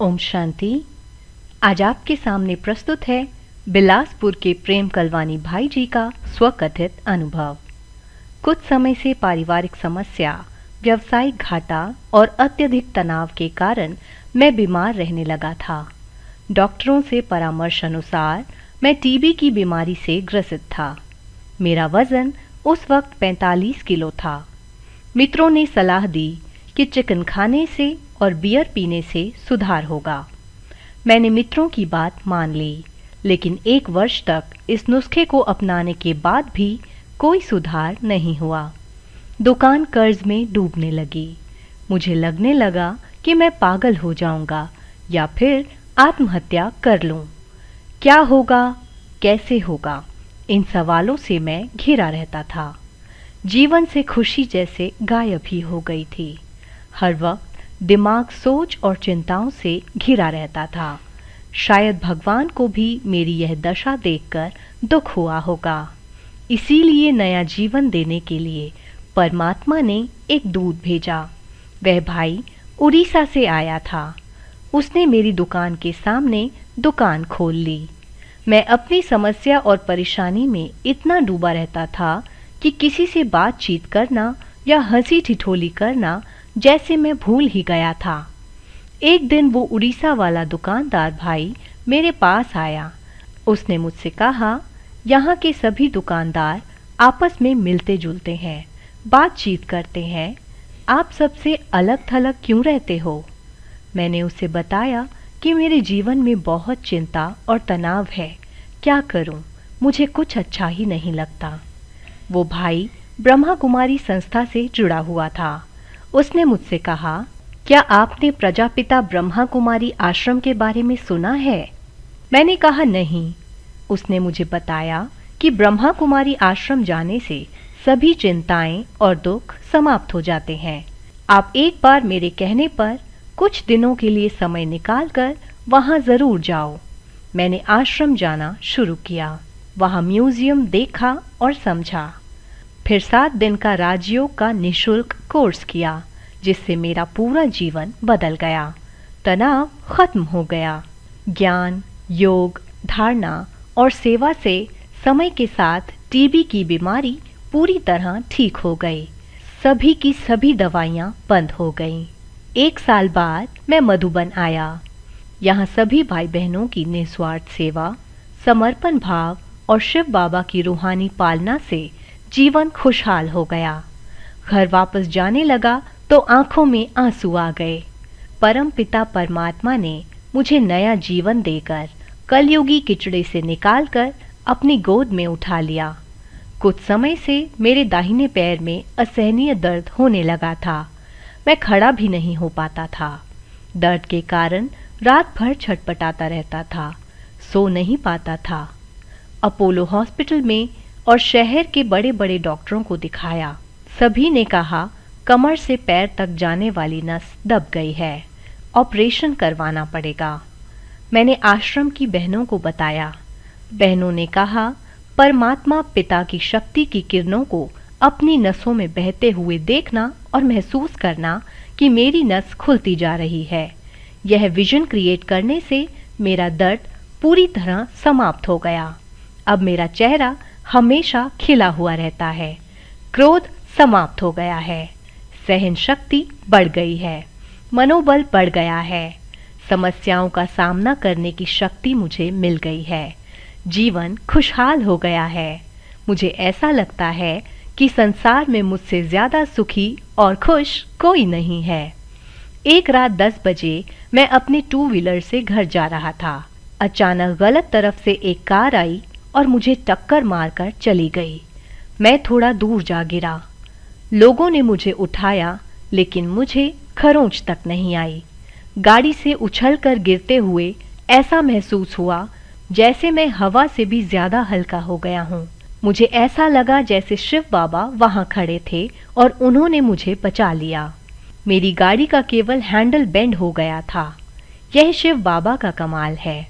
ओम शांति। आज आपके सामने प्रस्तुत है बिलासपुर के प्रेम कलवानी भाई जी का स्वकथित अनुभव। कुछ समय से पारिवारिक समस्या, व्यावसायिक घाटा और अत्यधिक तनाव के कारण मैं बीमार रहने लगा था। डॉक्टरों से परामर्श अनुसार मैं टीबी की बीमारी से ग्रसित था। मेरा वजन उस वक्त 45 किलो था। मित्रों ने सलाह दी कि चिकन खाने से और बियर पीने से सुधार होगा। मैंने मित्रों की बात मान ली, लेकिन 1 वर्ष तक इस नुस्खे को अपनाने के बाद भी कोई सुधार नहीं हुआ। दुकान कर्ज में डूबने लगी। मुझे लगने लगा कि मैं पागल हो जाऊंगा या फिर आत्महत्या कर लूं। क्या होगा, कैसे होगा, इन सवालों से मैं घिरा रहता था। जीवन से खुशी जैसे गायब ही हो गई थी। हर वक्त दिमाग सोच और चिंताओं से घिरा रहता था। शायद भगवान को भी मेरी यह दशा देखकर दुख हुआ होगा। इसीलिए नया जीवन देने के लिए परमात्मा ने एक दूत भेजा। वह भाई उड़ीसा से आया था। उसने मेरी दुकान के सामने दुकान खोल ली। मैं अपनी समस्या और परेशानी में इतना डूबा रहता था कि किसी से बातचीत करना या हंसी ठिठोली करना जैसे मैं भूल ही गया था। एक दिन वो उड़ीसा वाला दुकानदार भाई मेरे पास आया। उसने मुझसे कहा, यहाँ के सभी दुकानदार आपस में मिलते जुलते हैं, बातचीत करते हैं, आप सबसे अलग थलग क्यों रहते हो? मैंने उसे बताया कि मेरे जीवन में बहुत चिंता और तनाव है। क्या करूं? मुझे कुछ अच्छा ही नहीं लगता। वो भाई ब्रह्मा कुमारी संस्था से जुड़ा हुआ था। उसने मुझसे कहा, क्या आपने प्रजापिता ब्रह्मा कुमारी आश्रम के बारे में सुना है? मैंने कहा नहीं। उसने मुझे बताया कि ब्रह्मा कुमारी आश्रम जाने से सभी चिंताएं और दुख समाप्त हो जाते हैं। आप एक बार मेरे कहने पर कुछ दिनों के लिए समय निकालकर वहां जरूर जाओ। मैंने आश्रम जाना शुरू किया। वहां म्यूजियम देखा और समझा। फिर 7 दिन का राजयोग का निःशुल्क कोर्स किया, जिससे मेरा पूरा जीवन बदल गया। तनाव खत्म हो गया। ज्ञान, योग, धारणा और सेवा से समय के साथ टीबी की बीमारी पूरी तरह ठीक हो गई। सभी की सभी दवाइयाँ बंद हो गईं। 1 साल बाद मैं मधुबन आया। यहाँ सभी भाई बहनों की निस्वार्थ सेवा, समर्पण भाव और शिव बाबा की रूहानी पालना से जीवन खुशहाल हो गया। घर वापस जाने लगा तो आंखों में आंसू आ गए। परम पिता परमात्मा ने मुझे नया जीवन देकर कलयुगी किचड़े से निकालकर अपनी गोद में उठा लिया। कुछ समय से मेरे दाहिने पैर में असहनीय दर्द होने लगा था। मैं खड़ा भी नहीं हो पाता था। दर्द के कारण रात भर छटपटाता रहता था, सो नहीं पाता था। अपोलो हॉस्पिटल में और शहर के बड़े बड़े डॉक्टरों को दिखाया। सभी ने कहा, कमर से पैर तक जाने वाली नस दब गई है, ऑपरेशन करवाना पड़ेगा। मैंने आश्रम की बहनों को बताया। बहनों ने कहा, परमात्मा पिता की शक्ति की किरणों को अपनी नसों में बहते हुए देखना और महसूस करना कि मेरी नस खुलती जा रही है। यह विजन क्रिएट करने से मेरा दर्द पूरी तरह समाप्त हो गया। अब मेरा चेहरा हमेशा खिला हुआ रहता है। क्रोध समाप्त हो गया है। सहन शक्ति बढ़ गई है। मनोबल बढ़ गया है। समस्याओं का सामना करने की शक्ति मुझे मिल गई है। जीवन खुशहाल हो गया है। मुझे ऐसा लगता है कि संसार में मुझसे ज्यादा सुखी और खुश कोई नहीं है। एक रात 10 बजे मैं अपने 2 व्हीलर से घर जा रहा था। अचानक गलत तरफ से एक कार आई और मुझे टक्कर मारकर चली गई। मैं थोड़ा दूर जा गिरा। लोगों ने मुझे उठाया, लेकिन मुझे खरोंच तक नहीं आई। गाड़ी से उछलकर गिरते हुए ऐसा महसूस हुआ जैसे मैं हवा से भी ज्यादा हल्का हो गया हूँ। मुझे ऐसा लगा जैसे शिव बाबा वहां खड़े थे और उन्होंने मुझे बचा लिया। मेरी गाड़ी का केवल हैंडल बेंड हो गया था। यह शिव बाबा का कमाल है।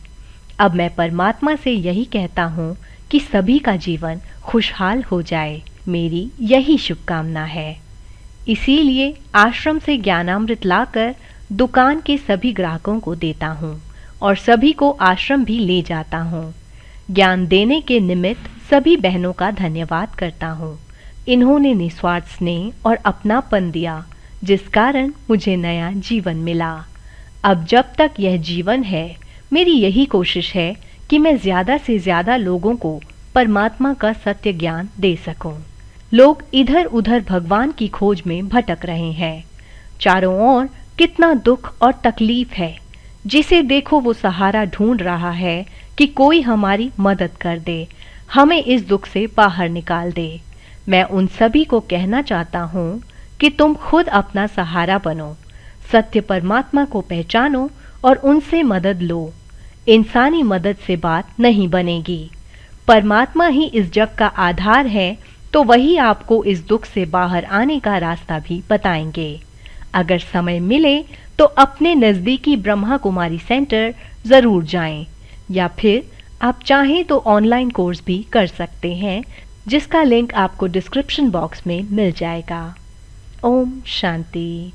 अब मैं परमात्मा से यही कहता हूँ कि सभी का जीवन खुशहाल हो जाए। मेरी यही शुभकामना है। इसीलिए आश्रम से ज्ञानामृत लाकर दुकान के सभी ग्राहकों को देता हूँ और सभी को आश्रम भी ले जाता हूँ। ज्ञान देने के निमित्त सभी बहनों का धन्यवाद करता हूँ। इन्होंने निस्वार्थ स्नेह और अपनापन दिया, जिस कारण मुझे नया जीवन मिला। अब जब तक यह जीवन है, मेरी यही कोशिश है कि मैं ज़्यादा से ज़्यादा लोगों को परमात्मा का सत्य ज्ञान दे सकूं। लोग इधर उधर भगवान की खोज में भटक रहे हैं। चारों ओर कितना दुख और तकलीफ है। जिसे देखो वो सहारा ढूंढ रहा है कि कोई हमारी मदद कर दे, हमें इस दुख से बाहर निकाल दे। मैं उन सभी को कहना चाहता हूँ कि तुम खुद अपना सहारा बनो, सत्य परमात्मा को पहचानो और उनसे मदद लो। इंसानी मदद से बात नहीं बनेगी। परमात्मा ही इस जग का आधार है, तो वही आपको इस दुख से बाहर आने का रास्ता भी बताएंगे। अगर समय मिले तो अपने नज़दीकी ब्रह्मा कुमारी सेंटर ज़रूर जाएं, या फिर आप चाहें तो ऑनलाइन कोर्स भी कर सकते हैं, जिसका लिंक आपको डिस्क्रिप्शन बॉक्स में मिल जाएगा। ओम शांति।